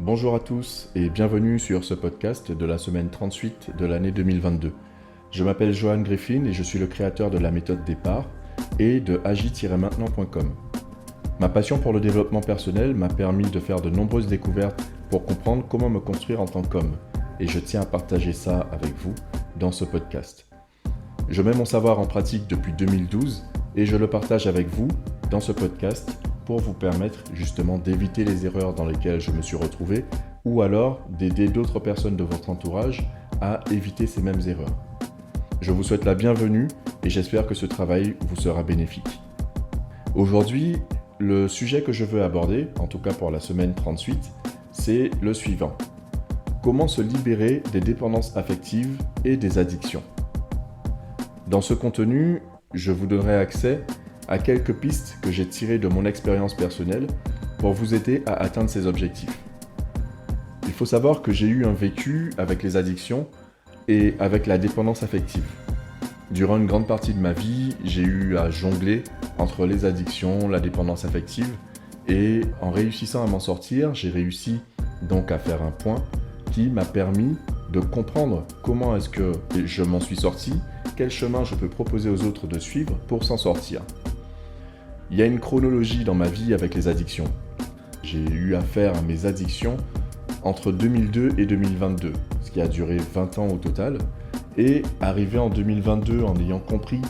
Bonjour à tous et bienvenue sur ce podcast de la semaine 38 de l'année 2022. Je m'appelle Johan Griffin et je suis le créateur de la méthode Départ et de agi-maintenant.com. Ma passion pour le développement personnel m'a permis de faire de nombreuses découvertes pour comprendre comment me construire en tant qu'homme et je tiens à partager ça avec vous dans ce podcast. Je mets mon savoir en pratique depuis 2012 et je le partage avec vous dans ce podcast pour vous permettre justement d'éviter les erreurs dans lesquelles je me suis retrouvé ou alors d'aider d'autres personnes de votre entourage à éviter ces mêmes erreurs. Je vous souhaite la bienvenue et j'espère que ce travail vous sera bénéfique. Aujourd'hui, le sujet que je veux aborder, en tout cas pour la semaine 38, c'est le suivant. Comment se libérer des dépendances affectives et des addictions ? Dans ce contenu, je vous donnerai accès à quelques pistes que j'ai tirées de mon expérience personnelle pour vous aider à atteindre ces objectifs. Il faut savoir que j'ai eu un vécu avec les addictions et avec la dépendance affective. Durant une grande partie de ma vie, j'ai eu à jongler entre les addictions, la dépendance affective et en réussissant à m'en sortir, j'ai réussi donc à faire un point qui m'a permis de comprendre comment est-ce que je m'en suis sorti, quel chemin je peux proposer aux autres de suivre pour s'en sortir. Il y a une chronologie dans ma vie avec les addictions. J'ai eu affaire à mes addictions entre 2002 et 2022, ce qui a duré 20 ans au total. Et arrivé en 2022, en ayant compris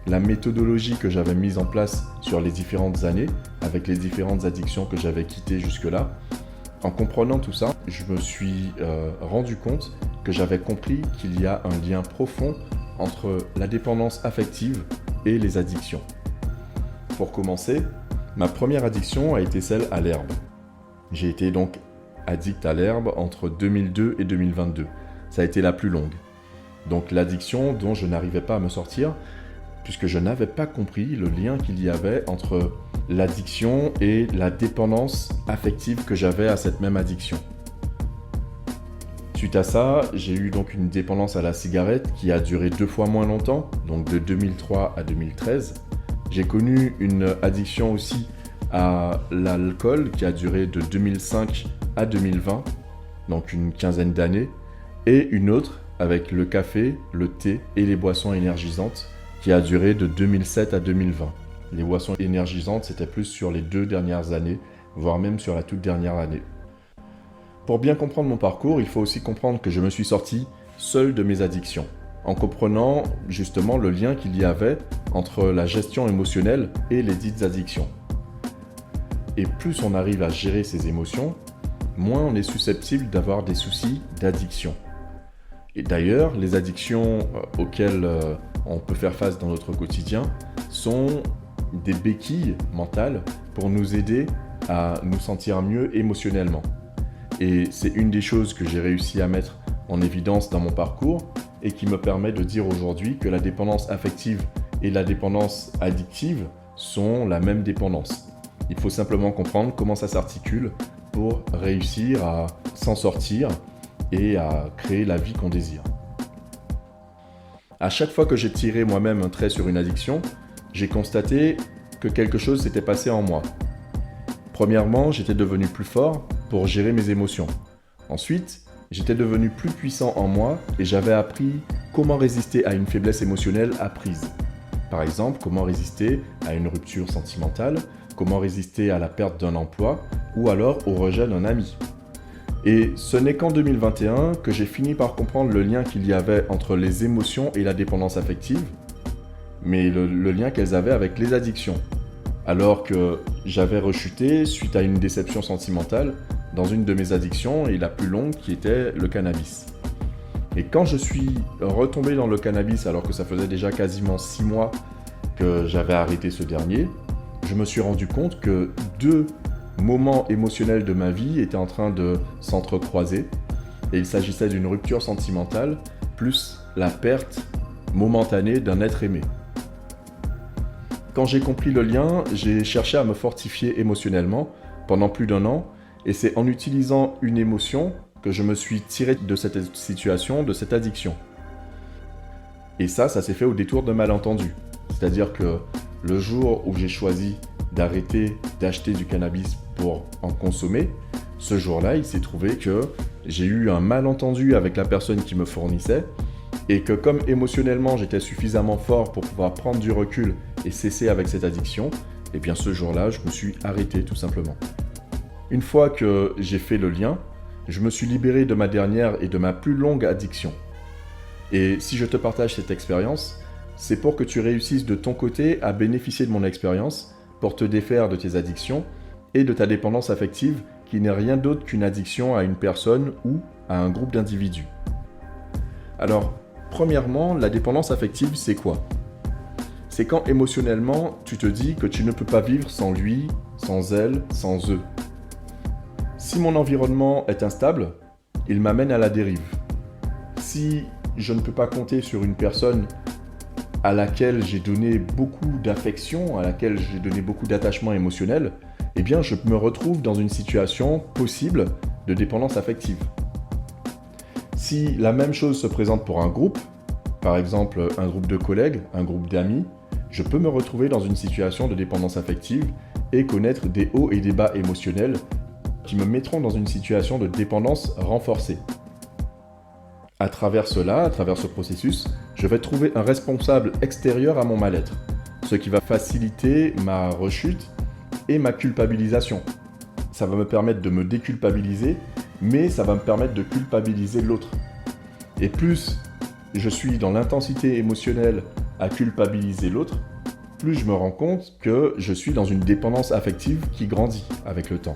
la méthodologie que j'avais mise en place sur les différentes années, avec les différentes addictions que j'avais quittées jusque-là, en comprenant tout ça, je me suis rendu compte que j'avais compris qu'il y a un lien profond entre la dépendance affective et les addictions. Pour commencer, ma première addiction a été celle à l'herbe. J'ai été donc addict à l'herbe entre 2002 et 2022. Ça a été la plus longue. Donc l'addiction dont je n'arrivais pas à me sortir, puisque je n'avais pas compris le lien qu'il y avait entre l'addiction et la dépendance affective que j'avais à cette même addiction. Suite à ça, j'ai eu donc une dépendance à la cigarette qui a duré 2 fois moins longtemps, donc de 2003 à 2013. J'ai connu une addiction aussi à l'alcool qui a duré de 2005 à 2020, donc une quinzaine d'années, et une autre avec le café, le thé et les boissons énergisantes qui a duré de 2007 à 2020. Les boissons énergisantes, c'était plus sur les 2 dernières années, voire même sur la toute dernière année. Pour bien comprendre mon parcours, il faut aussi comprendre que je me suis sorti seul de mes addictions, en comprenant justement le lien qu'il y avait entre la gestion émotionnelle et les dites addictions. Et plus on arrive à gérer ses émotions, moins on est susceptible d'avoir des soucis d'addiction. Et d'ailleurs, les addictions auxquelles on peut faire face dans notre quotidien sont des béquilles mentales pour nous aider à nous sentir mieux émotionnellement. Et c'est une des choses que j'ai réussi à mettre en évidence dans mon parcours et qui me permet de dire aujourd'hui que la dépendance affective et la dépendance addictive sont la même dépendance. Il faut simplement comprendre comment ça s'articule pour réussir à s'en sortir et à créer la vie qu'on désire. À chaque fois que j'ai tiré moi-même un trait sur une addiction, j'ai constaté que quelque chose s'était passé en moi. Premièrement, j'étais devenu plus fort pour gérer mes émotions. Ensuite, j'étais devenu plus puissant en moi et j'avais appris comment résister à une faiblesse émotionnelle apprise. Par exemple, comment résister à une rupture sentimentale, comment résister à la perte d'un emploi ou alors au rejet d'un ami. Et ce n'est qu'en 2021 que j'ai fini par comprendre le lien qu'il y avait entre les émotions et la dépendance affective, mais le lien qu'elles avaient avec les addictions. Alors que j'avais rechuté suite à une déception sentimentale dans une de mes addictions et la plus longue qui était le cannabis. Et quand je suis retombé dans le cannabis alors que ça faisait déjà quasiment 6 mois que j'avais arrêté ce dernier, je me suis rendu compte que 2 moments émotionnels de ma vie étaient en train de s'entrecroiser et il s'agissait d'une rupture sentimentale plus la perte momentanée d'un être aimé. Quand j'ai compris le lien, j'ai cherché à me fortifier émotionnellement pendant plus d'1 an et c'est en utilisant une émotion que je me suis tiré de cette situation, de cette addiction. Et ça s'est fait au détour d'un malentendu. C'est-à-dire que le jour où j'ai choisi d'arrêter d'acheter du cannabis pour en consommer, Ce jour-là, il s'est trouvé que j'ai eu un malentendu avec la personne qui me fournissait et que comme émotionnellement j'étais suffisamment fort pour pouvoir prendre du recul et cesser avec cette addiction, et bien ce jour-là, je me suis arrêté tout simplement. Une fois que j'ai fait le lien, je me suis libéré de ma dernière et de ma plus longue addiction. Et si je te partage cette expérience, c'est pour que tu réussisses de ton côté à bénéficier de mon expérience, pour te défaire de tes addictions et de ta dépendance affective qui n'est rien d'autre qu'une addiction à une personne ou à un groupe d'individus. Alors, premièrement, la dépendance affective, c'est quoi ? C'est quand émotionnellement, tu te dis que tu ne peux pas vivre sans lui, sans elle, sans eux. Si mon environnement est instable, il m'amène à la dérive. Si je ne peux pas compter sur une personne à laquelle j'ai donné beaucoup d'affection, à laquelle j'ai donné beaucoup d'attachement émotionnel, eh bien je me retrouve dans une situation possible de dépendance affective. Si la même chose se présente pour un groupe, par exemple un groupe de collègues, un groupe d'amis, je peux me retrouver dans une situation de dépendance affective et connaître des hauts et des bas émotionnels qui me mettront dans une situation de dépendance renforcée. À travers cela, à travers ce processus, je vais trouver un responsable extérieur à mon mal-être, ce qui va faciliter ma rechute et ma culpabilisation. Ça va me permettre de me déculpabiliser, mais ça va me permettre de culpabiliser l'autre. Et plus je suis dans l'intensité émotionnelle à culpabiliser l'autre, plus je me rends compte que je suis dans une dépendance affective qui grandit avec le temps.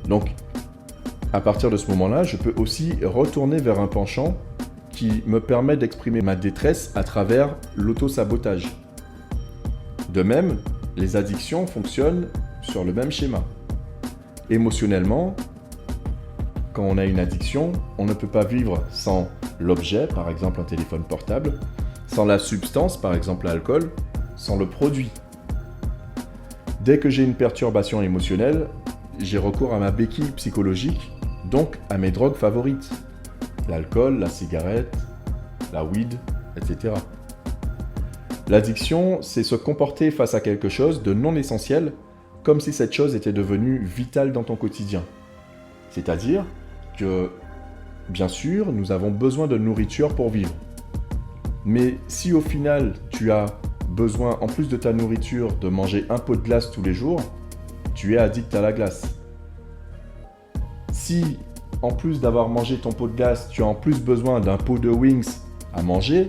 Donc, à partir de ce moment-là, je peux aussi retourner vers un penchant qui me permet d'exprimer ma détresse à travers l'auto-sabotage. De même, les addictions fonctionnent sur le même schéma. Émotionnellement, quand on a une addiction, on ne peut pas vivre sans l'objet, par exemple un téléphone portable, sans la substance, par exemple l'alcool, sans le produit. Dès que j'ai une perturbation émotionnelle, j'ai recours à ma béquille psychologique, donc à mes drogues favorites. L'alcool, la cigarette, la weed, etc. L'addiction, c'est se comporter face à quelque chose de non essentiel, comme si cette chose était devenue vitale dans ton quotidien. C'est-à-dire que, bien sûr, nous avons besoin de nourriture pour vivre. Mais si au final, tu as besoin, en plus de ta nourriture, de manger un pot de glace tous les jours, tu es addict à la glace. Si, en plus d'avoir mangé ton pot de glace, tu as en plus besoin d'un pot de wings à manger,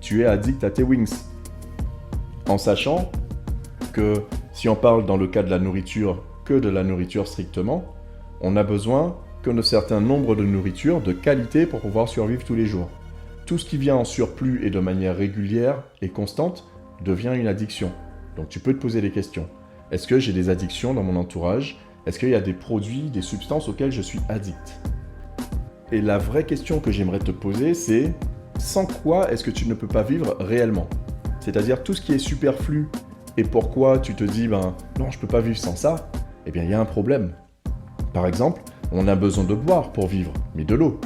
tu es addict à tes wings. En sachant que si on parle dans le cas de la nourriture que de la nourriture strictement, on a besoin que d'un certain nombre de nourritures de qualité pour pouvoir survivre tous les jours. Tout ce qui vient en surplus et de manière régulière et constante devient une addiction. Donc tu peux te poser des questions. Est-ce que j'ai des addictions dans mon entourage ? Est-ce qu'il y a des produits, des substances auxquelles je suis addict ? Et la vraie question que j'aimerais te poser, c'est sans quoi est-ce que tu ne peux pas vivre réellement ? C'est-à-dire tout ce qui est superflu et pourquoi tu te dis non, je peux pas vivre sans ça, eh bien il y a un problème. Par exemple, on a besoin de boire pour vivre, mais de l'eau.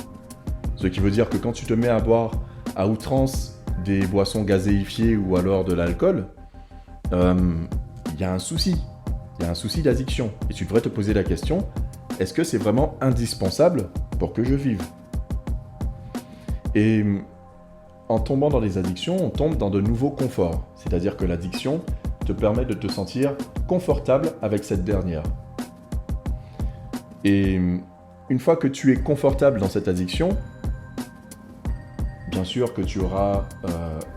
Ce qui veut dire que quand tu te mets à boire à outrance des boissons gazéifiées ou alors de l'alcool, il y a un souci. Il y a un souci d'addiction. Et tu devrais te poser la question, est-ce que c'est vraiment indispensable pour que je vive ? Et en tombant dans les addictions, on tombe dans de nouveaux conforts. C'est-à-dire que l'addiction te permet de te sentir confortable avec cette dernière. Et une fois que tu es confortable dans cette addiction, bien sûr que tu auras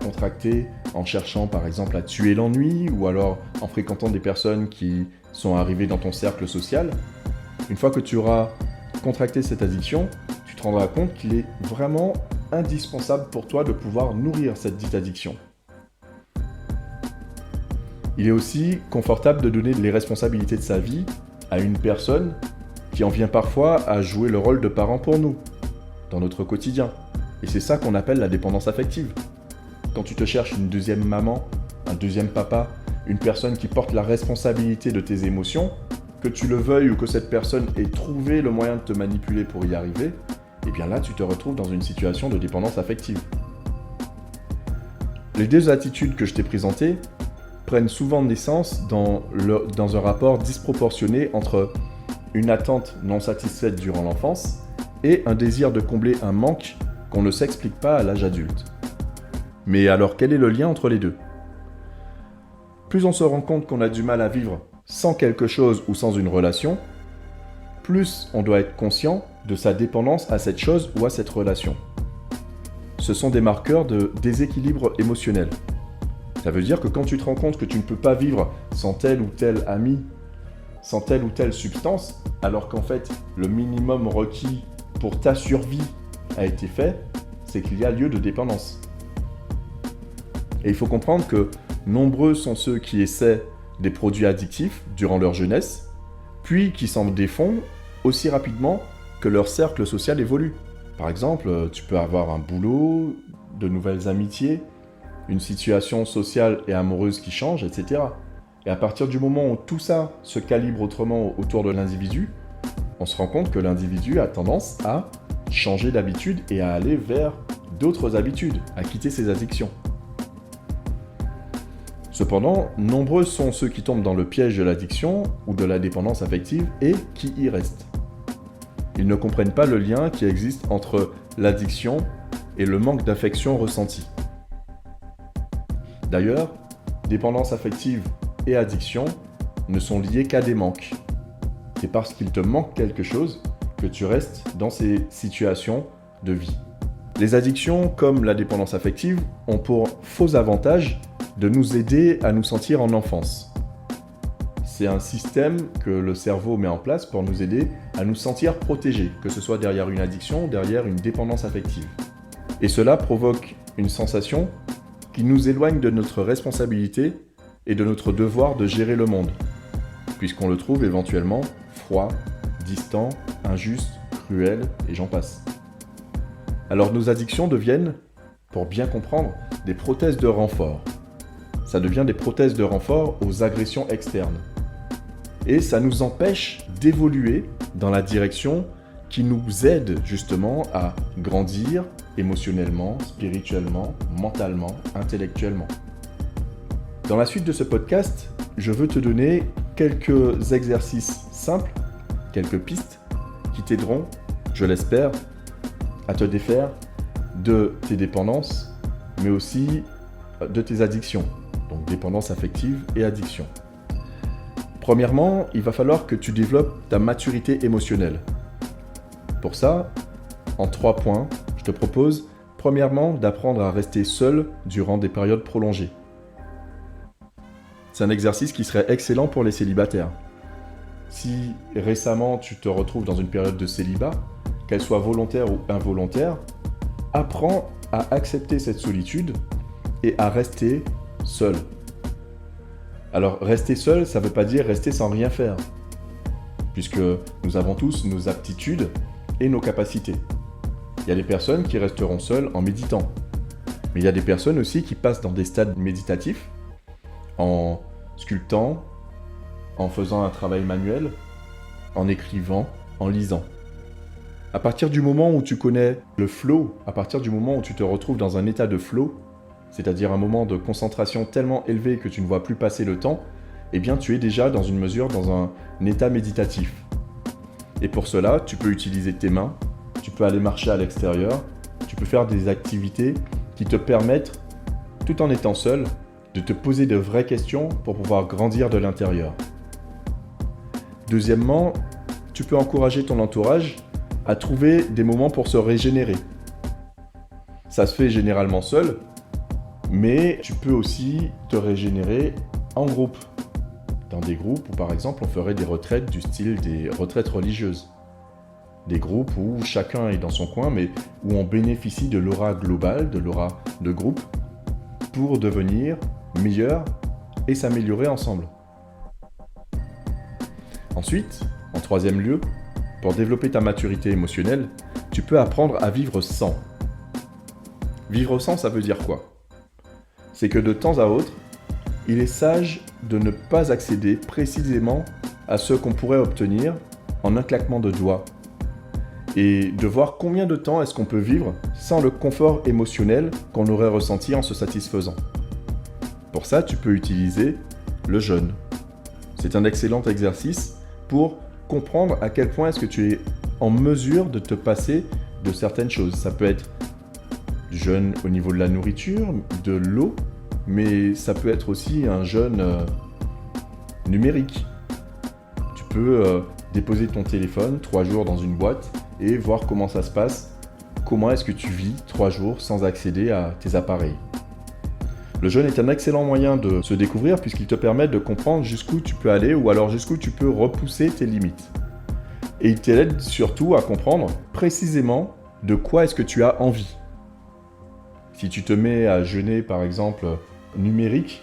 contracté en cherchant par exemple à tuer l'ennui ou alors en fréquentant des personnes qui sont arrivées dans ton cercle social. Une fois que tu auras contracté cette addiction, tu te rendras compte qu'il est vraiment indispensable pour toi de pouvoir nourrir cette dite addiction. Il est aussi confortable de donner les responsabilités de sa vie à une personne qui en vient parfois à jouer le rôle de parent pour nous, dans notre quotidien. Et c'est ça qu'on appelle la dépendance affective. Quand tu te cherches une deuxième maman, un deuxième papa, une personne qui porte la responsabilité de tes émotions, que tu le veuilles ou que cette personne ait trouvé le moyen de te manipuler pour y arriver, et bien là tu te retrouves dans une situation de dépendance affective. Les deux attitudes que je t'ai présentées prennent souvent naissance dans un rapport disproportionné entre une attente non satisfaite durant l'enfance et un désir de combler un manque qu'on ne s'explique pas à l'âge adulte. Mais alors quel est le lien entre les deux ? Plus on se rend compte qu'on a du mal à vivre sans quelque chose ou sans une relation, plus on doit être conscient de sa dépendance à cette chose ou à cette relation. Ce sont des marqueurs de déséquilibre émotionnel. Ça veut dire que quand tu te rends compte que tu ne peux pas vivre sans tel ou tel ami, sans telle ou telle substance, alors qu'en fait, le minimum requis pour ta survie a été fait, c'est qu'il y a lieu de dépendance. Et il faut comprendre que nombreux sont ceux qui essaient des produits addictifs durant leur jeunesse, puis qui s'en défont aussi rapidement que leur cercle social évolue. Par exemple, tu peux avoir un boulot, de nouvelles amitiés, une situation sociale et amoureuse qui change, etc. Et à partir du moment où tout ça se calibre autrement autour de l'individu, on se rend compte que l'individu a tendance à changer d'habitude et à aller vers d'autres habitudes, à quitter ses addictions. Cependant, nombreux sont ceux qui tombent dans le piège de l'addiction ou de la dépendance affective et qui y restent. Ils ne comprennent pas le lien qui existe entre l'addiction et le manque d'affection ressenti. D'ailleurs, dépendance affective et addiction ne sont liées qu'à des manques. C'est parce qu'il te manque quelque chose que tu restes dans ces situations de vie. Les addictions, comme la dépendance affective, ont pour faux avantage de nous aider à nous sentir en enfance. C'est un système que le cerveau met en place pour nous aider à nous sentir protégés, que ce soit derrière une addiction ou derrière une dépendance affective. Et cela provoque une sensation qui nous éloigne de notre responsabilité et de notre devoir de gérer le monde, puisqu'on le trouve éventuellement froid, distant, injuste, cruel, et j'en passe. Alors nos addictions deviennent, pour bien comprendre, des prothèses de renfort. Ça devient des prothèses de renfort aux agressions externes. Et ça nous empêche d'évoluer dans la direction qui nous aide justement à grandir émotionnellement, spirituellement, mentalement, intellectuellement. Dans la suite de ce podcast, je veux te donner quelques exercices simples, quelques pistes qui t'aideront, je l'espère, à te défaire de tes dépendances, mais aussi de tes addictions, donc dépendance affective et addiction. Premièrement, il va falloir que tu développes ta maturité émotionnelle. Pour ça, en 3 points, je te propose, premièrement, d'apprendre à rester seul durant des périodes prolongées. C'est un exercice qui serait excellent pour les célibataires. Si récemment tu te retrouves dans une période de célibat, qu'elle soit volontaire ou involontaire, apprends à accepter cette solitude et à rester seul. Alors, rester seul, ça ne veut pas dire rester sans rien faire, puisque nous avons tous nos aptitudes et nos capacités. Il y a des personnes qui resteront seules en méditant, mais il y a des personnes aussi qui passent dans des stades méditatifs, en sculptant, en faisant un travail manuel, en écrivant, en lisant. À partir du moment où tu connais le flow, à partir du moment où tu te retrouves dans un état de flow, c'est-à-dire un moment de concentration tellement élevé que tu ne vois plus passer le temps, eh bien tu es déjà dans une mesure dans un état méditatif. Et pour cela, tu peux utiliser tes mains, tu peux aller marcher à l'extérieur, tu peux faire des activités qui te permettent, tout en étant seul, de te poser de vraies questions pour pouvoir grandir de l'intérieur. Deuxièmement, tu peux encourager ton entourage à trouver des moments pour se régénérer. Ça se fait généralement seul, mais tu peux aussi te régénérer en groupe. Dans des groupes où par exemple on ferait des retraites du style des retraites religieuses. Des groupes où chacun est dans son coin, mais où on bénéficie de l'aura globale, de l'aura de groupe, pour devenir meilleur et s'améliorer ensemble. Ensuite, en 3e lieu, pour développer ta maturité émotionnelle, tu peux apprendre à vivre sans. Vivre sans, ça veut dire quoi ? C'est que de temps à autre, il est sage de ne pas accéder précisément à ce qu'on pourrait obtenir en un claquement de doigts et de voir combien de temps est-ce qu'on peut vivre sans le confort émotionnel qu'on aurait ressenti en se satisfaisant. Pour ça, tu peux utiliser le jeûne. C'est un excellent exercice pour comprendre à quel point est-ce que tu es en mesure de te passer de certaines choses. Ça peut être jeûne au niveau de la nourriture, de l'eau, mais ça peut être aussi un jeûne numérique. Tu peux déposer ton téléphone 3 jours dans une boîte et voir comment ça se passe. Comment est-ce que tu vis 3 jours sans accéder à tes appareils. Le jeûne est un excellent moyen de se découvrir puisqu'il te permet de comprendre jusqu'où tu peux aller ou alors jusqu'où tu peux repousser tes limites. Et il t'aide surtout à comprendre précisément de quoi est-ce que tu as envie. Si tu te mets à jeûner par exemple numérique,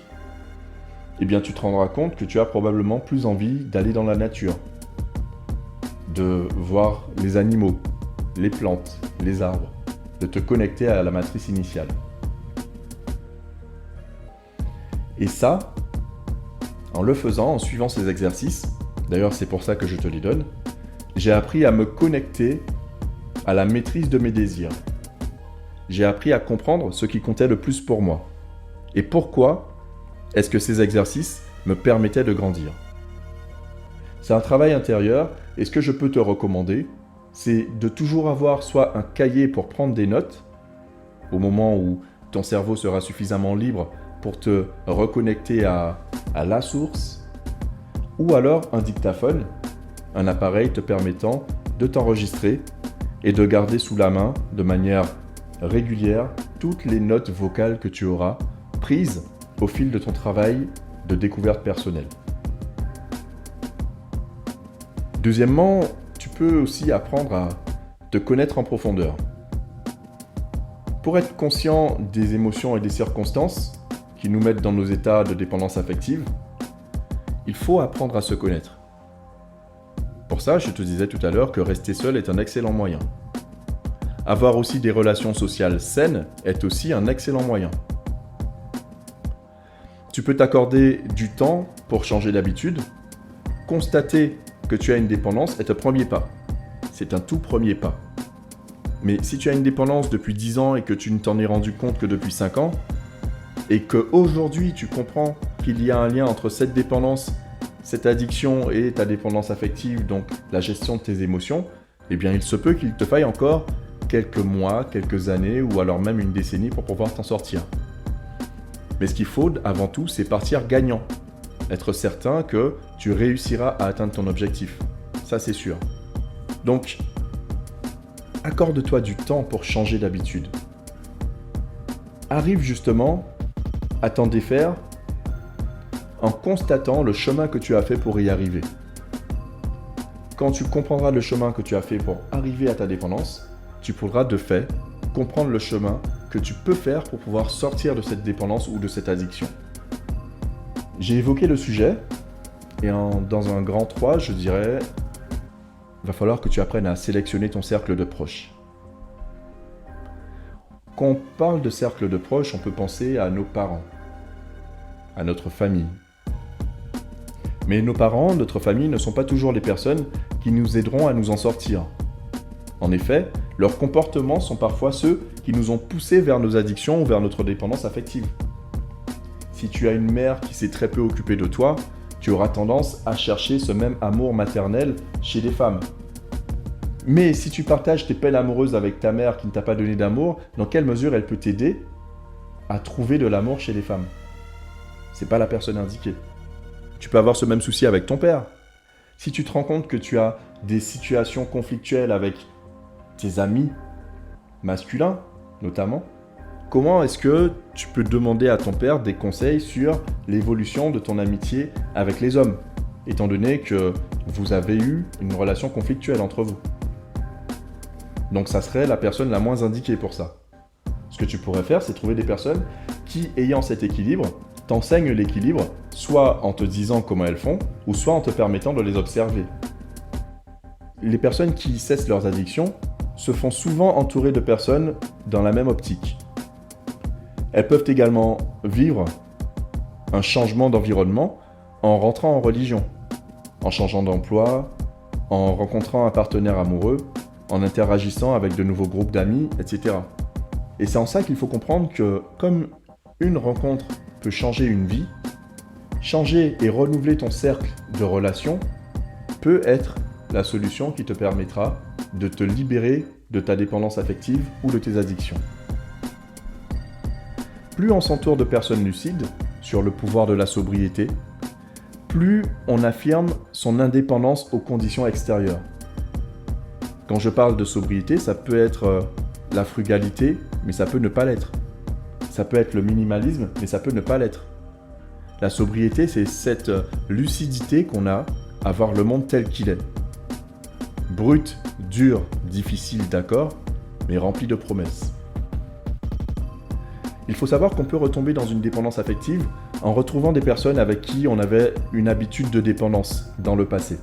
eh bien tu te rendras compte que tu as probablement plus envie d'aller dans la nature, de voir les animaux, les plantes, les arbres, de te connecter à la matrice initiale. Et ça, en le faisant, en suivant ces exercices, d'ailleurs c'est pour ça que je te les donne, j'ai appris à me connecter à la maîtrise de mes désirs. J'ai appris à comprendre ce qui comptait le plus pour moi. Et pourquoi est-ce que ces exercices me permettaient de grandir? C'est un travail intérieur et ce que je peux te recommander, c'est de toujours avoir soit un cahier pour prendre des notes, au moment où ton cerveau sera suffisamment libre pour te reconnecter à la source, ou alors un dictaphone, un appareil te permettant de t'enregistrer et de garder sous la main de manière régulière toutes les notes vocales que tu auras prises au fil de ton travail de découverte personnelle. Deuxièmement, tu peux aussi apprendre à te connaître en profondeur. Pour être conscient des émotions et des circonstances qui nous mettent dans nos états de dépendance affective, il faut apprendre à se connaître. Pour ça, je te disais tout à l'heure que rester seul est un excellent moyen. Avoir aussi des relations sociales saines est aussi un excellent moyen. Tu peux t'accorder du temps pour changer d'habitude. Constater que tu as une dépendance est un premier pas. C'est un tout premier pas. Mais si tu as une dépendance depuis 10 ans et que tu ne t'en es rendu compte que depuis 5 ans, et qu'aujourd'hui tu comprends qu'il y a un lien entre cette dépendance, cette addiction et ta dépendance affective, donc la gestion de tes émotions, eh bien il se peut qu'il te faille encore quelques mois, quelques années ou alors même une décennie pour pouvoir t'en sortir. Mais ce qu'il faut avant tout, c'est partir gagnant. Être certain que tu réussiras à atteindre ton objectif. Ça c'est sûr. Donc, accorde-toi du temps pour changer d'habitude. Arrive justement à t'en défaire en constatant le chemin que tu as fait pour y arriver. Quand tu comprendras le chemin que tu as fait pour arriver à ta dépendance, tu pourras de fait comprendre le chemin que tu peux faire pour pouvoir sortir de cette dépendance ou de cette addiction. J'ai évoqué le sujet et dans un grand 3, je dirais, il va falloir que tu apprennes à sélectionner ton cercle de proches. Quand on parle de cercle de proches, on peut penser à nos parents, à notre famille. Mais nos parents, notre famille ne sont pas toujours les personnes qui nous aideront à nous en sortir. En effet, leurs comportements sont parfois ceux qui nous ont poussés vers nos addictions ou vers notre dépendance affective. Si tu as une mère qui s'est très peu occupée de toi, tu auras tendance à chercher ce même amour maternel chez les femmes. Mais si tu partages tes peines amoureuses avec ta mère qui ne t'a pas donné d'amour, dans quelle mesure elle peut t'aider à trouver de l'amour chez les femmes? C'est pas la personne indiquée. Tu peux avoir ce même souci avec ton père. Si tu te rends compte que tu as des situations conflictuelles avec tes amis masculins, notamment, comment est-ce que tu peux demander à ton père des conseils sur l'évolution de ton amitié avec les hommes, étant donné que vous avez eu une relation conflictuelle entre vous? Donc ça serait la personne la moins indiquée pour ça. Ce que tu pourrais faire, c'est trouver des personnes qui, ayant cet équilibre, t'enseignent l'équilibre, soit en te disant comment elles font, ou soit en te permettant de les observer. Les personnes qui cessent leurs addictions se font souvent entourer de personnes dans la même optique. Elles peuvent également vivre un changement d'environnement en rentrant en religion, en changeant d'emploi, en rencontrant un partenaire amoureux, en interagissant avec de nouveaux groupes d'amis, etc. Et c'est en ça qu'il faut comprendre que comme une rencontre peut changer une vie, changer et renouveler ton cercle de relations peut être la solution qui te permettra de te libérer de ta dépendance affective ou de tes addictions. Plus on s'entoure de personnes lucides sur le pouvoir de la sobriété, plus on affirme son indépendance aux conditions extérieures. Quand je parle de sobriété, ça peut être la frugalité, mais ça peut ne pas l'être. Ça peut être le minimalisme, mais ça peut ne pas l'être. La sobriété, c'est cette lucidité qu'on a à voir le monde tel qu'il est. Brut, dur, difficile, d'accord, mais rempli de promesses. Il faut savoir qu'on peut retomber dans une dépendance affective en retrouvant des personnes avec qui on avait une habitude de dépendance dans le passé.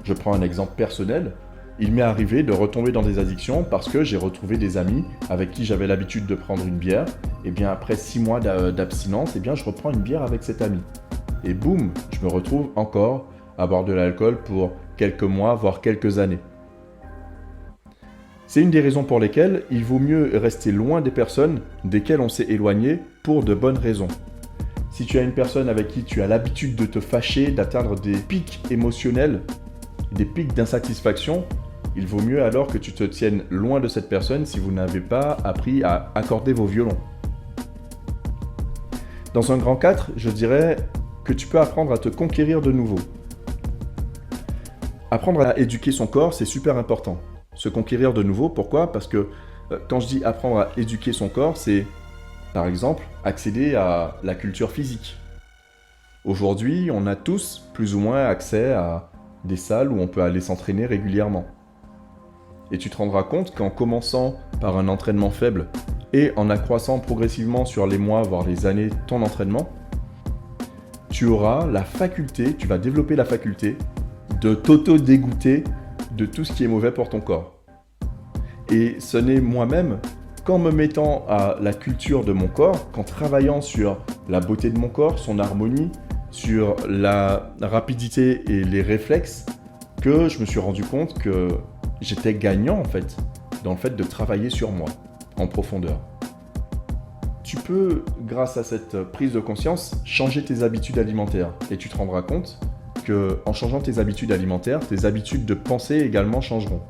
Je prends un exemple personnel. Il m'est arrivé de retomber dans des addictions parce que j'ai retrouvé des amis avec qui j'avais l'habitude de prendre une bière. Et bien après 6 mois d'abstinence, je reprends une bière avec cet ami. Et boum, je me retrouve encore à boire de l'alcool pour quelques mois, voire quelques années. C'est une des raisons pour lesquelles il vaut mieux rester loin des personnes desquelles on s'est éloigné pour de bonnes raisons. Si tu as une personne avec qui tu as l'habitude de te fâcher, d'atteindre des pics émotionnels, des pics d'insatisfaction, il vaut mieux alors que tu te tiennes loin de cette personne si vous n'avez pas appris à accorder vos violons. Dans un grand 4, je dirais que tu peux apprendre à te conquérir de nouveau. Apprendre à éduquer son corps, c'est super important. Se conquérir de nouveau, pourquoi ? Parce que quand je dis apprendre à éduquer son corps, c'est par exemple accéder à la culture physique. Aujourd'hui, on a tous plus ou moins accès à des salles où on peut aller s'entraîner régulièrement. Et tu te rendras compte qu'en commençant par un entraînement faible et en accroissant progressivement sur les mois, voire les années, ton entraînement, tu auras la faculté, tu vas développer la faculté de t'auto-dégoûter de tout ce qui est mauvais pour ton corps. Et ce n'est moi-même qu'en me mettant à la culture de mon corps, qu'en travaillant sur la beauté de mon corps, son harmonie, sur la rapidité et les réflexes, que je me suis rendu compte que j'étais gagnant en fait, dans le fait de travailler sur moi, en profondeur. Tu peux, grâce à cette prise de conscience, changer tes habitudes alimentaires. Et tu te rendras compte qu'en changeant tes habitudes alimentaires, tes habitudes de pensée également changeront.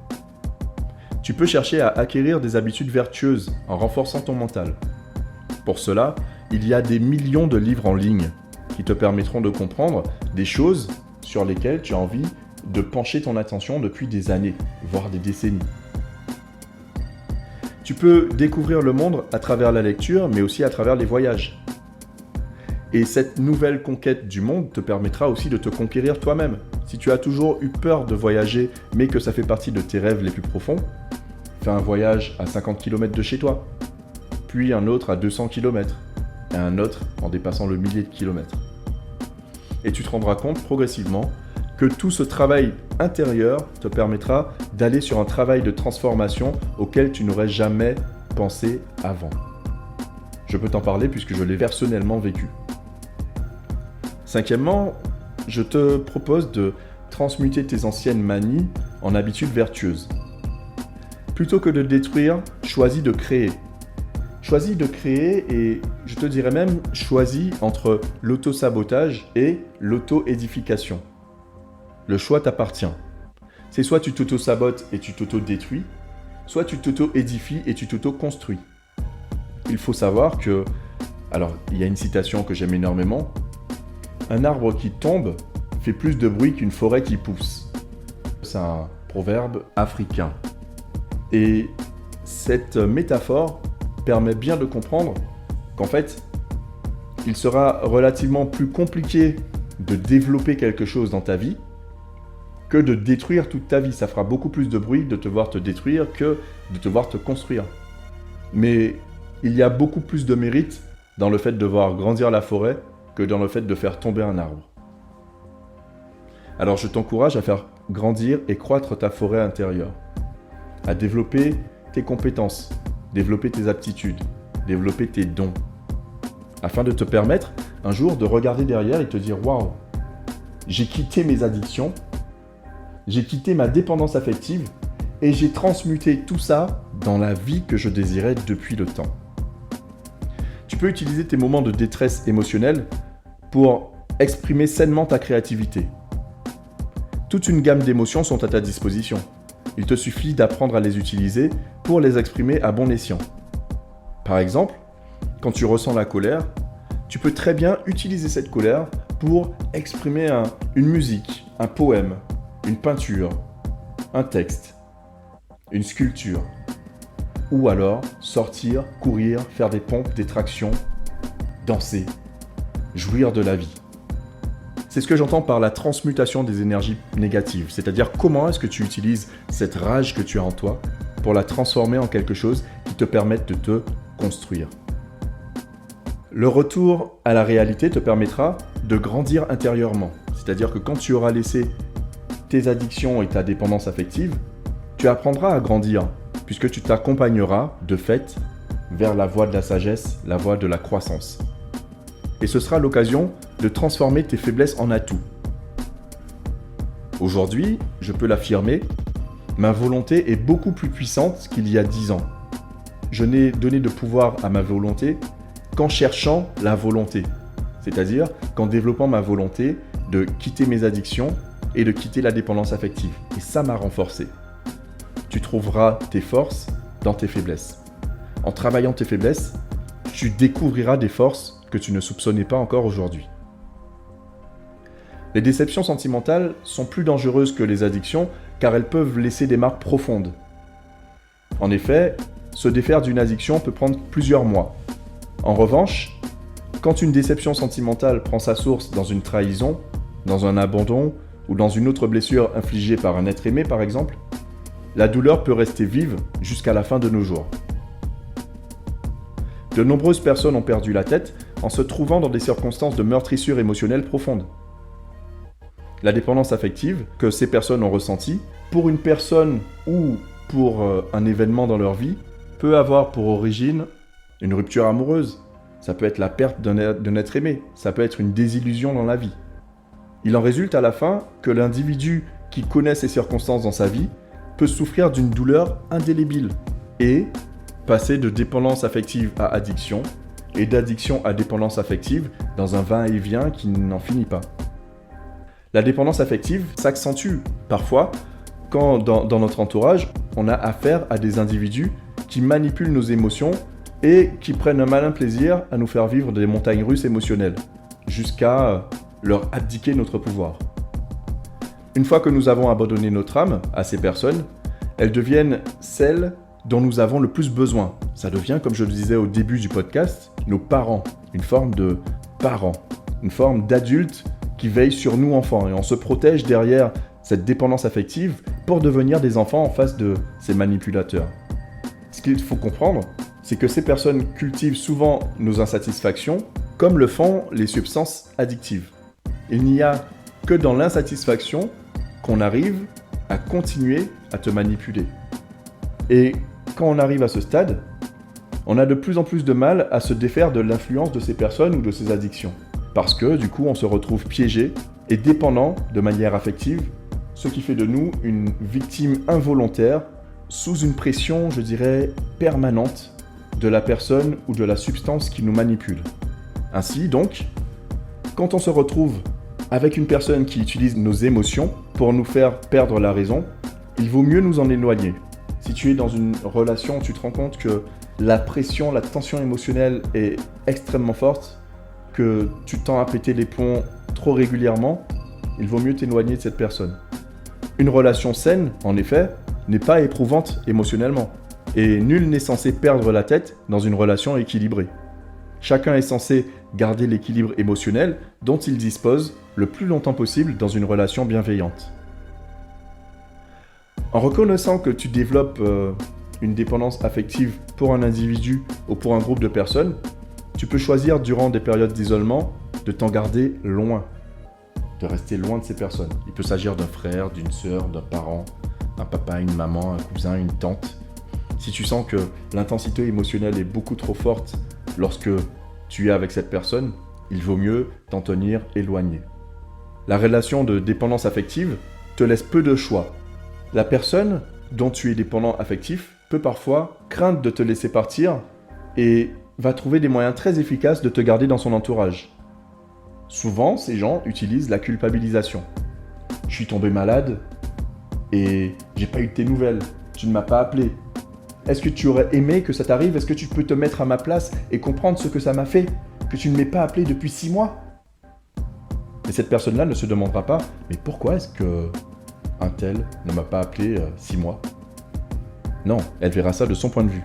Tu peux chercher à acquérir des habitudes vertueuses en renforçant ton mental. Pour cela, il y a des millions de livres en ligne qui te permettront de comprendre des choses sur lesquelles tu as envie de pencher ton attention depuis des années, voire des décennies. Tu peux découvrir le monde à travers la lecture, mais aussi à travers les voyages. Et cette nouvelle conquête du monde te permettra aussi de te conquérir toi-même. Si tu as toujours eu peur de voyager, mais que ça fait partie de tes rêves les plus profonds, fais un voyage à 50 km de chez toi, puis un autre à 200 km, et un autre en dépassant le millier de kilomètres. Et tu te rendras compte progressivement que tout ce travail intérieur te permettra d'aller sur un travail de transformation auquel tu n'aurais jamais pensé avant. Je peux t'en parler puisque je l'ai personnellement vécu. Cinquièmement, je te propose de transmuter tes anciennes manies en habitudes vertueuses. Plutôt que de détruire, choisis de créer. Choisis de créer et je te dirais même choisis entre l'auto-sabotage et l'auto-édification. Le choix t'appartient. C'est soit tu t'auto-sabotes et tu t'auto-détruis, soit tu t'auto-édifies et tu t'auto-construis. Il faut savoir que, alors il y a une citation que j'aime énormément, un arbre qui tombe fait plus de bruit qu'une forêt qui pousse. C'est un proverbe africain. Et cette métaphore permet bien de comprendre qu'en fait, il sera relativement plus compliqué de développer quelque chose dans ta vie que de détruire toute ta vie. Ça fera beaucoup plus de bruit de te voir te détruire que de te voir te construire. Mais il y a beaucoup plus de mérite dans le fait de voir grandir la forêt que dans le fait de faire tomber un arbre. Alors je t'encourage à faire grandir et croître ta forêt intérieure, à développer tes compétences, développer tes aptitudes, développer tes dons, afin de te permettre un jour de regarder derrière et te dire « Waouh, j'ai quitté mes addictions, j'ai quitté ma dépendance affective et j'ai transmuté tout ça dans la vie que je désirais depuis le temps. » Tu peux utiliser tes moments de détresse émotionnelle pour exprimer sainement ta créativité. Toute une gamme d'émotions sont à ta disposition. Il te suffit d'apprendre à les utiliser pour les exprimer à bon escient. Par exemple, quand tu ressens la colère, tu peux très bien utiliser cette colère pour exprimer une musique, un poème, une peinture, un texte, une sculpture. Ou alors sortir, courir, faire des pompes, des tractions, danser, jouir de la vie. C'est ce que j'entends par la transmutation des énergies négatives, c'est-à-dire comment est-ce que tu utilises cette rage que tu as en toi pour la transformer en quelque chose qui te permette de te construire. Le retour à la réalité te permettra de grandir intérieurement, c'est-à-dire que quand tu auras laissé tes addictions et ta dépendance affective, tu apprendras à grandir, puisque tu t'accompagneras de fait vers la voie de la sagesse, la voie de la croissance. Et ce sera l'occasion de transformer tes faiblesses en atouts. Aujourd'hui, je peux l'affirmer, ma volonté est beaucoup plus puissante qu'il y a 10 ans. Je n'ai donné de pouvoir à ma volonté qu'en cherchant la volonté, c'est-à-dire qu'en développant ma volonté de quitter mes addictions et de quitter la dépendance affective. Et ça m'a renforcé. Tu trouveras tes forces dans tes faiblesses. En travaillant tes faiblesses, tu découvriras des forces que tu ne soupçonnais pas encore aujourd'hui. Les déceptions sentimentales sont plus dangereuses que les addictions car elles peuvent laisser des marques profondes. En effet, se défaire d'une addiction peut prendre plusieurs mois. En revanche, quand une déception sentimentale prend sa source dans une trahison, dans un abandon ou dans une autre blessure infligée par un être aimé par exemple, la douleur peut rester vive jusqu'à la fin de nos jours. De nombreuses personnes ont perdu la tête en se trouvant dans des circonstances de meurtrissure émotionnelle profonde. La dépendance affective que ces personnes ont ressentie, pour une personne ou pour un événement dans leur vie, peut avoir pour origine une rupture amoureuse. Ça peut être la perte d'un être aimé, ça peut être une désillusion dans la vie. Il en résulte à la fin que l'individu qui connaît ces circonstances dans sa vie peut souffrir d'une douleur indélébile et passer de dépendance affective à addiction et d'addiction à dépendance affective dans un va-et-vient qui n'en finit pas. La dépendance affective s'accentue parfois quand dans notre entourage, on a affaire à des individus qui manipulent nos émotions et qui prennent un malin plaisir à nous faire vivre des montagnes russes émotionnelles, jusqu'à leur abdiquer notre pouvoir. Une fois que nous avons abandonné notre âme à ces personnes, elles deviennent celles dont nous avons le plus besoin. Ça devient, comme je le disais au début du podcast, nos parents, une forme de parents, une forme d'adulte qui veille sur nous enfants. Et on se protège derrière cette dépendance affective pour devenir des enfants en face de ces manipulateurs. Ce qu'il faut comprendre, c'est que ces personnes cultivent souvent nos insatisfactions comme le font les substances addictives. Il n'y a que dans l'insatisfaction qu'on arrive à continuer à te manipuler. Et quand on arrive à ce stade, on a de plus en plus de mal à se défaire de l'influence de ces personnes ou de ces addictions. Parce que du coup, on se retrouve piégé et dépendant de manière affective, ce qui fait de nous une victime involontaire sous une pression, je dirais, permanente de la personne ou de la substance qui nous manipule. Ainsi donc, quand on se retrouve avec une personne qui utilise nos émotions pour nous faire perdre la raison, il vaut mieux nous en éloigner. Si tu es dans une relation, tu te rends compte que la pression, la tension émotionnelle est extrêmement forte, que tu tends à péter les plombs trop régulièrement, il vaut mieux t'éloigner de cette personne. Une relation saine, en effet, n'est pas éprouvante émotionnellement. Et nul n'est censé perdre la tête dans une relation équilibrée. Chacun est censé garder l'équilibre émotionnel dont il dispose le plus longtemps possible dans une relation bienveillante. En reconnaissant que tu développes une dépendance affective pour un individu ou pour un groupe de personnes, tu peux choisir durant des périodes d'isolement de t'en garder loin, de rester loin de ces personnes. Il peut s'agir d'un frère, d'une sœur, d'un parent, un papa, une maman, un cousin, une tante. Si tu sens que l'intensité émotionnelle est beaucoup trop forte lorsque tu es avec cette personne, il vaut mieux t'en tenir éloigné. La relation de dépendance affective te laisse peu de choix. La personne dont tu es dépendant affectif peut parfois craindre de te laisser partir et va trouver des moyens très efficaces de te garder dans son entourage. Souvent, ces gens utilisent la culpabilisation. je suis tombé malade et j'ai pas eu de tes nouvelles. Tu ne m'as pas appelé. Est-ce que tu aurais aimé que ça t'arrive? Est-ce que tu peux te mettre à ma place et comprendre ce que ça m'a fait? Que tu ne m'aies pas appelé depuis 6 mois? Et cette personne-là ne se demandera pas, mais pourquoi est-ce que un tel ne m'a pas appelé 6 mois? Non, elle verra ça de son point de vue.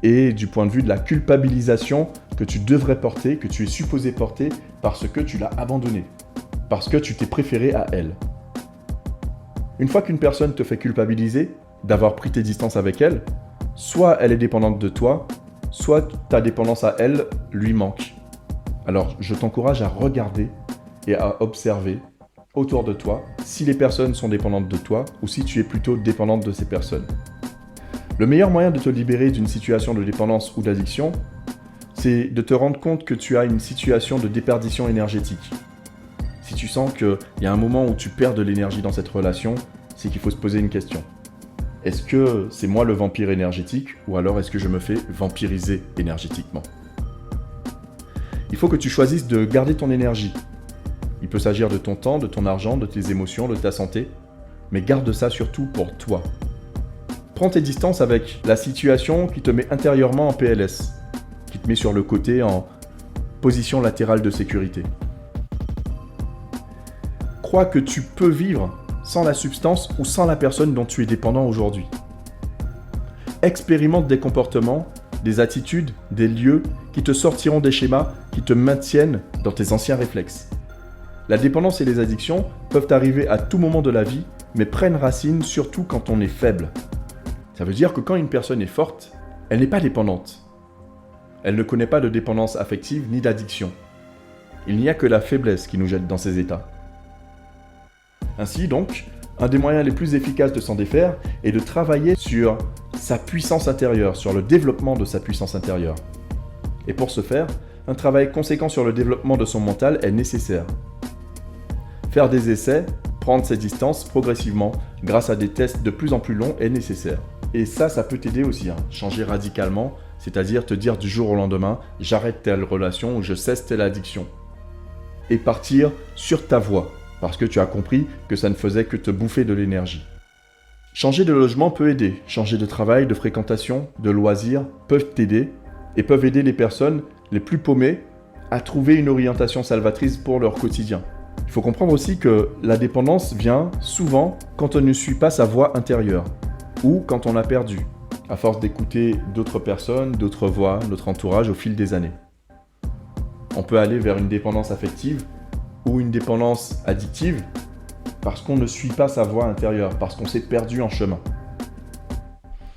Et du point de vue de la culpabilisation que tu devrais porter, que tu es supposé porter parce que tu l'as abandonnée, parce que tu t'es préféré à elle. Une fois qu'une personne te fait culpabiliser d'avoir pris tes distances avec elle, soit elle est dépendante de toi, soit ta dépendance à elle lui manque. Alors je t'encourage à regarder et à observer autour de toi si les personnes sont dépendantes de toi ou si tu es plutôt dépendante de ces personnes. Le meilleur moyen de te libérer d'une situation de dépendance ou d'addiction, c'est de te rendre compte que tu as une situation de déperdition énergétique. Si tu sens qu'il y a un moment où tu perds de l'énergie dans cette relation, c'est qu'il faut se poser une question. Est-ce que c'est moi le vampire énergétique ou alors est-ce que je me fais vampiriser énergétiquement? Il faut que tu choisisses de garder ton énergie. Il peut s'agir de ton temps, de ton argent, de tes émotions, de ta santé, mais garde ça surtout pour toi. Prends tes distances avec la situation qui te met intérieurement en PLS, qui te met sur le côté en position latérale de sécurité. Crois que tu peux vivre sans la substance ou sans la personne dont tu es dépendant aujourd'hui. Expérimente des comportements, des attitudes, des lieux qui te sortiront des schémas, qui te maintiennent dans tes anciens réflexes. La dépendance et les addictions peuvent arriver à tout moment de la vie, mais prennent racine surtout quand on est faible. Ça veut dire que quand une personne est forte, elle n'est pas dépendante. Elle ne connaît pas de dépendance affective ni d'addiction. Il n'y a que la faiblesse qui nous jette dans ces états. Ainsi donc, un des moyens les plus efficaces de s'en défaire est de travailler sur sa puissance intérieure, sur le développement de sa puissance intérieure. Et pour ce faire, un travail conséquent sur le développement de son mental est nécessaire. Faire des essais, prendre ses distances progressivement grâce à des tests de plus en plus longs est nécessaire. Et ça peut t'aider aussi, changer radicalement, c'est-à-dire te dire du jour au lendemain, j'arrête telle relation ou je cesse telle addiction. Et partir sur ta voie, parce que tu as compris que ça ne faisait que te bouffer de l'énergie. Changer de logement peut aider, changer de travail, de fréquentation, de loisirs peuvent t'aider et peuvent aider les personnes les plus paumées à trouver une orientation salvatrice pour leur quotidien. Il faut comprendre aussi que la dépendance vient souvent quand on ne suit pas sa voix intérieure ou quand on a perdu, à force d'écouter d'autres personnes, d'autres voix, notre entourage au fil des années. On peut aller vers une dépendance affective ou une dépendance addictive parce qu'on ne suit pas sa voix intérieure, parce qu'on s'est perdu en chemin.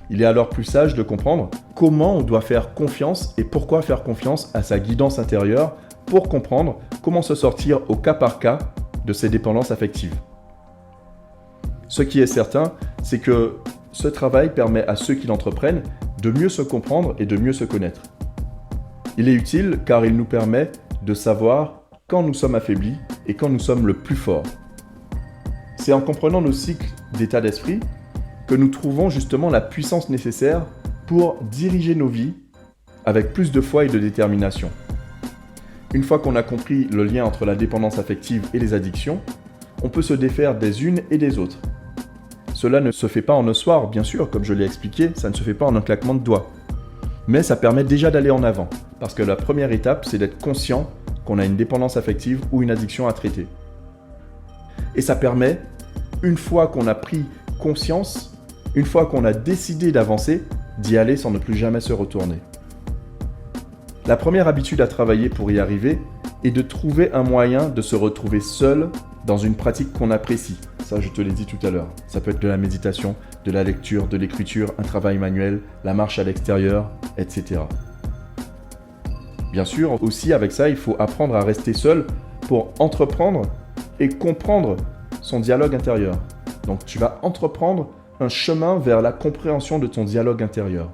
Il est alors plus sage de comprendre comment on doit faire confiance et pourquoi faire confiance à sa guidance intérieure pour comprendre comment se sortir au cas par cas de ces dépendances affectives. Ce qui est certain, c'est que ce travail permet à ceux qui l'entreprennent de mieux se comprendre et de mieux se connaître. Il est utile car il nous permet de savoir quand nous sommes affaiblis et quand nous sommes le plus forts. C'est en comprenant nos cycles d'état d'esprit que nous trouvons justement la puissance nécessaire pour diriger nos vies avec plus de foi et de détermination. Une fois qu'on a compris le lien entre la dépendance affective et les addictions, on peut se défaire des unes et des autres. Cela ne se fait pas en un soir, bien sûr, comme je l'ai expliqué, ça ne se fait pas en un claquement de doigts. Mais ça permet déjà d'aller en avant, parce que la première étape, c'est d'être conscient qu'on a une dépendance affective ou une addiction à traiter. Et ça permet, une fois qu'on a pris conscience, une fois qu'on a décidé d'avancer, d'y aller sans ne plus jamais se retourner. La première habitude à travailler pour y arriver est de trouver un moyen de se retrouver seul dans une pratique qu'on apprécie. Ça, je te l'ai dit tout à l'heure. Ça peut être de la méditation, de la lecture, de l'écriture, un travail manuel, la marche à l'extérieur, etc. Bien sûr, aussi avec ça, il faut apprendre à rester seul pour entreprendre et comprendre son dialogue intérieur. Donc tu vas entreprendre un chemin vers la compréhension de ton dialogue intérieur.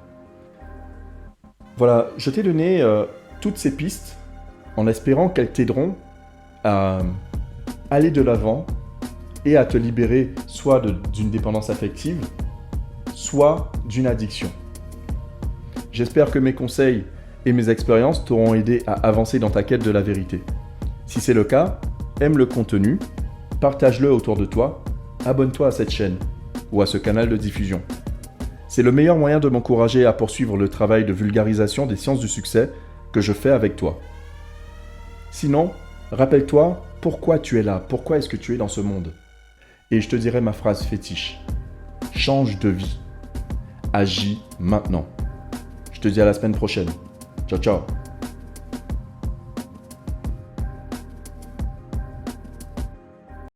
Voilà, je t'ai donné toutes ces pistes en espérant qu'elles t'aideront à aller de l'avant et à te libérer soit d'une dépendance affective, soit d'une addiction. J'espère que mes conseils et mes expériences t'auront aidé à avancer dans ta quête de la vérité. Si c'est le cas, aime le contenu, partage-le autour de toi, abonne-toi à cette chaîne ou à ce canal de diffusion. C'est le meilleur moyen de m'encourager à poursuivre le travail de vulgarisation des sciences du succès que je fais avec toi. Sinon, rappelle-toi pourquoi tu es là, pourquoi est-ce que tu es dans ce monde. Et je te dirai ma phrase fétiche. Change de vie. Agis maintenant. Je te dis à la semaine prochaine. Ciao, ciao.